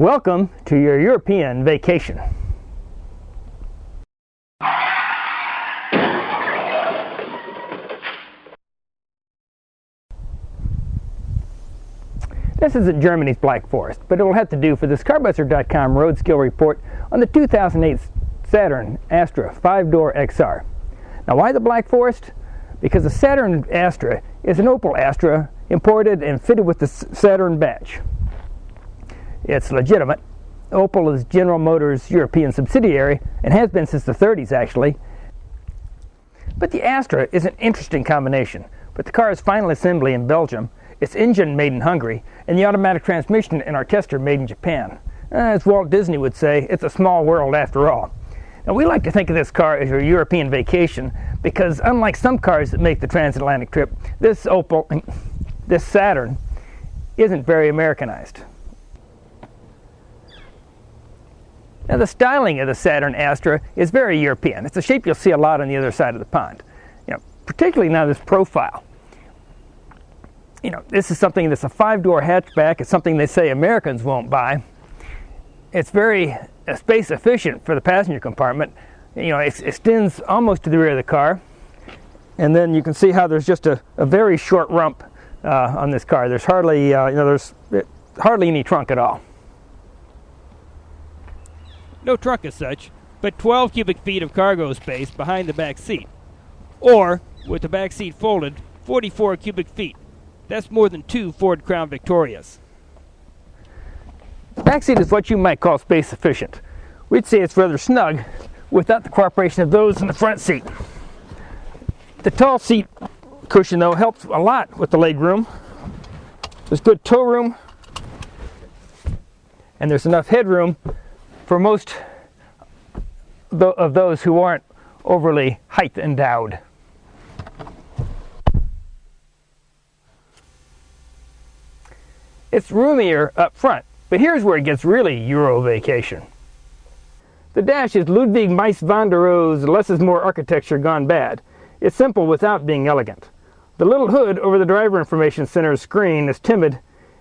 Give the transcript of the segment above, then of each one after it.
Welcome to your European vacation. This isn't Germany's Black Forest, but it will have to do for this Carbuster.com RoadSkill report on the 2008 Saturn Astra 5-door XR. Now, why the Black Forest? Because the Saturn Astra is an Opel Astra imported and fitted with the Saturn badge. It's legitimate. Opel is General Motors' European subsidiary and has been since the 30s, actually. But the Astra is an interesting combination. But the car is final assembly in Belgium, its engine made in Hungary, and the automatic transmission in our tester made in Japan. As Walt Disney would say, it's a small world after all. Now, we like to think of this car as your European vacation because unlike some cars that make the transatlantic trip, this Saturn isn't very Americanized. Now, the styling of the Saturn Astra is very European. It's a shape you'll see a lot on the other side of the pond. Particularly now this profile. This is something that's a 5-door hatchback. It's something they say Americans won't buy. It's very space efficient for the passenger compartment. It extends almost to the rear of the car. And then you can see how there's just a very short rump on this car. There's hardly any trunk at all. No trunk as such, but 12 cubic feet of cargo space behind the back seat. Or, with the back seat folded, 44 cubic feet. That's more than 2 Ford Crown Victorias. The back seat is what you might call space efficient. We'd say it's rather snug without the cooperation of those in the front seat. The tall seat cushion, though, helps a lot with the leg room. There's good toe room, and there's enough headroom for most of those who aren't overly height endowed. It's roomier up front, but here's where it gets really Euro vacation. The dash is Ludwig Mies van der Rohe's less is more architecture gone bad. It's simple without being elegant. The little hood over the driver information center screen is timid,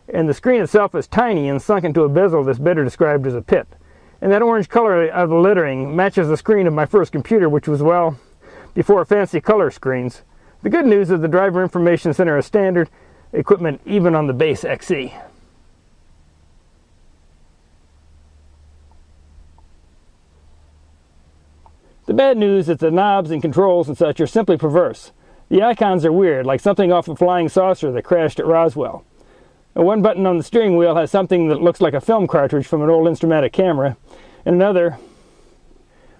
and the screen itself is tiny and sunk into a bezel that's better described as a pit. And that orange color of the lettering matches the screen of my first computer, which was, well, before fancy color screens. The good news is the driver information center is standard equipment even on the base XE. The bad news is the knobs and controls and such are simply perverse. The icons are weird, like something off a flying saucer that crashed at Roswell. And one button on the steering wheel has something that looks like a film cartridge from an old Instrumenta camera, and another,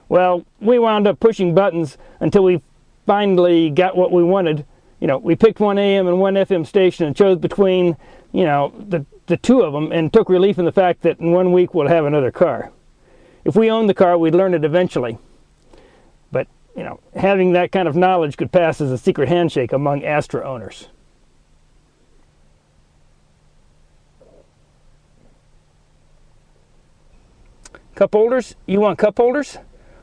well, we wound up pushing buttons until we finally got what we wanted. We picked one AM and one FM station and chose between, the two of them, and took relief in the fact that in 1 week we'll have another car. If we owned the car, we'd learn it eventually. But, having that kind of knowledge could pass as a secret handshake among Astra owners. Cup holders? You want cup holders?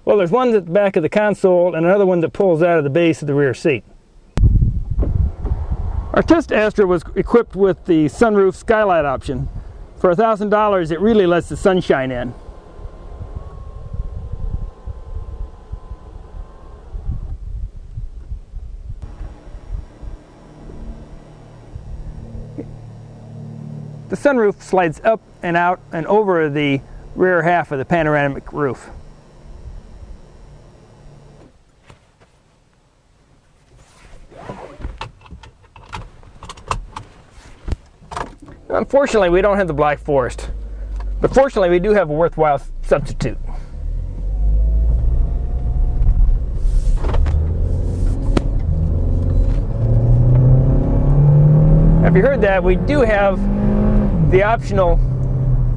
Well, there's one at the back of the console and another one that pulls out of the base of the rear seat. Our test Astra was equipped with the sunroof skylight option. For $1,000, it really lets the sunshine in. The sunroof slides up and out and over the rear half of the panoramic roof. Unfortunately, we don't have the Black Forest, but fortunately we do have a worthwhile substitute. Now, if you heard that, we do have the optional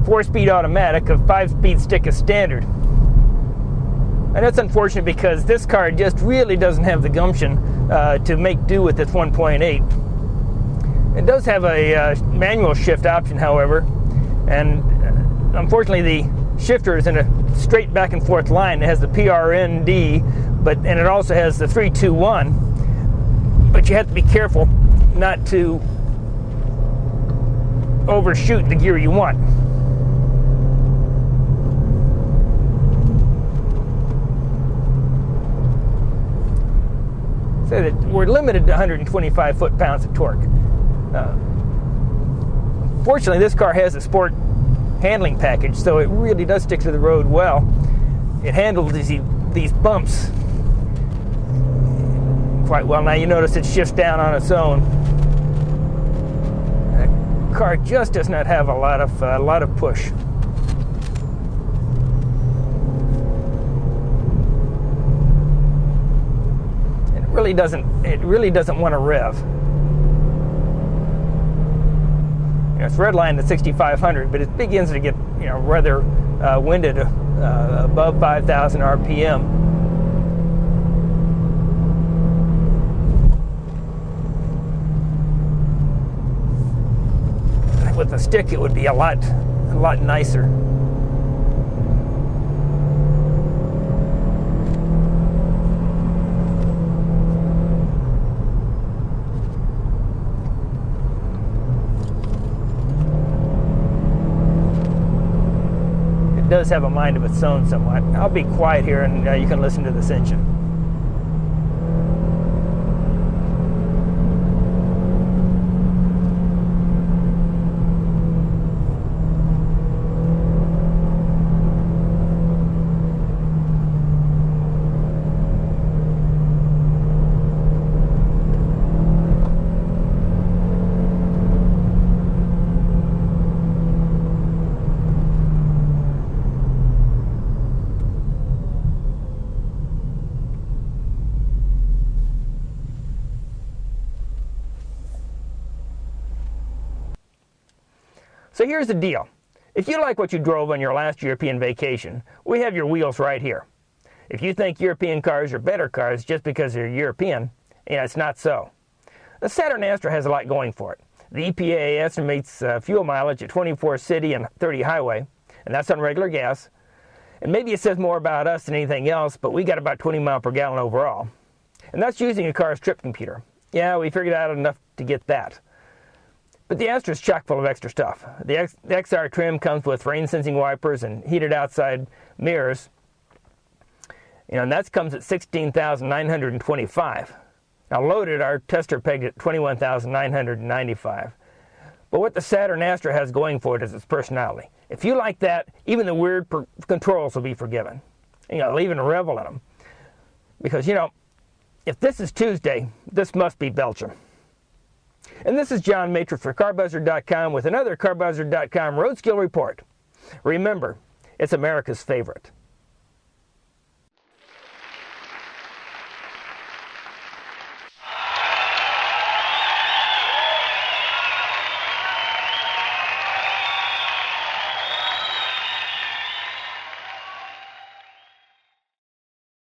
4-speed automatic of 5-speed stick as standard. And that's unfortunate because this car just really doesn't have the gumption to make do with its 1.8. It does have a manual shift option, however, and unfortunately the shifter is in a straight back and forth line. It has the PRND, and it also has the 3-2-1, but you have to be careful not to overshoot the gear you want. say that we're limited to 125 foot-pounds of torque. Fortunately, this car has a sport handling package, so it really does stick to the road well. It handles these bumps quite well. Now you notice it shifts down on its own. The car just does not have a lot of push. It really doesn't want to rev. It's redlined at 6,500, but it begins to get rather winded above 5,000 RPM. With the stick, it would be a lot nicer. Does have a mind of its own somewhat. I'll be quiet here and you can listen to this engine. So here's the deal. If you like what you drove on your last European vacation, we have your wheels right here. If you think European cars are better cars just because they're European, it's not so. The Saturn Astra has a lot going for it. The EPA estimates fuel mileage at 24 city and 30 highway, and that's on regular gas. And maybe it says more about us than anything else, but we got about 20 miles per gallon overall. And that's using a car's trip computer. Yeah, we figured out enough to get that. But the Astra is chock full of extra stuff. The XR trim comes with rain-sensing wipers and heated outside mirrors. And that comes at $16,925. Now loaded, our tester pegged at $21,995. But what the Saturn Astra has going for it is its personality. If you like that, even the weird controls will be forgiven. They'll even revel in them. Because, if this is Tuesday, this must be Belgium. And this is John Matrix for CarBuzzer.com with another CarBuzzer.com RoadSkill report. Remember, it's America's favorite.